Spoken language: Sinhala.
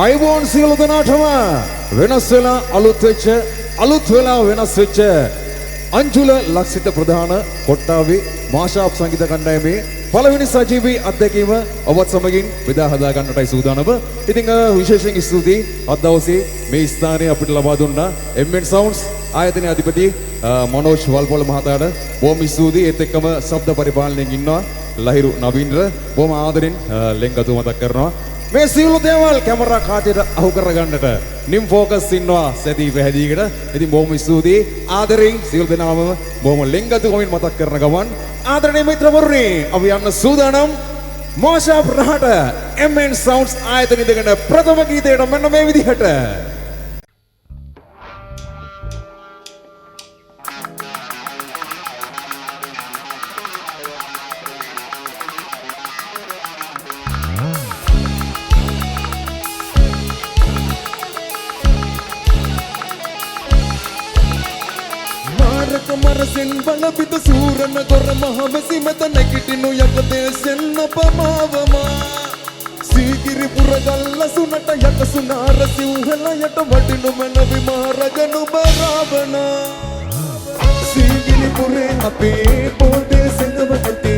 අයිබෝන් සියලු දෙනාටම වෙනස් වෙලා අලුත් වෙලා වෙනස් වෙච්ච අංජුල ලක්ෂිත ප්‍රධාන කොට්ටාවේ මාෂාප් සංගීත කණ්ඩායමේ පළවෙනි සජීවී අත්දැකීම ඔබත් සමගින් බෙදා හදා ගන්නටයි සූදානම. ඉතින් විශේෂයෙන් ස්තුතියි අද දවසේ මේ ස්ථානය අපිට ලබා දුන්නා MN Sounds ආයතනයේ අධිපති මනෝජ් වල්පොල මහතාට බොහොම ස්තුතියි. ඒත් එක්කම ශබ්ද පරිපාලනයෙන් ඉන්නවා ලහිරු නවීන්ද්‍ර. බොහොම ආදරෙන් ලෙන්ගතු මතක් කරනවා. මේ සියලු දේවල් කැමරා කාචයට අහු කරගන්නට නිම් ෆෝකස් ඉන්නවා සැදී පැහැදීකට. ඉතින් බොහොම ස්තුතියි ආදරෙන් සියලු දෙනාම බොහොම ලෙන්ගතු කොමින් මතක් කරන ගමන් ආදරණීය මිත්‍රවරුනි අපි යන්න සූදානම් මාෂාප් රහට MN Sounds ආයතන ඉදගෙන ප්‍රථම ගීතයට මෙන්න මේ විදිහට මරසින් බලපිත සූරන කොර මහවැසි මත නැගිටිනු යකදේශෙන් අපමාවම සීගිරි පුරගල්ල සුනට යට සුනාර සිව්හල යට වටිනු මැනවි මහරජනු බරාවන සීගිරි පුරේ අපේ පොදේ සෙඟව ඇති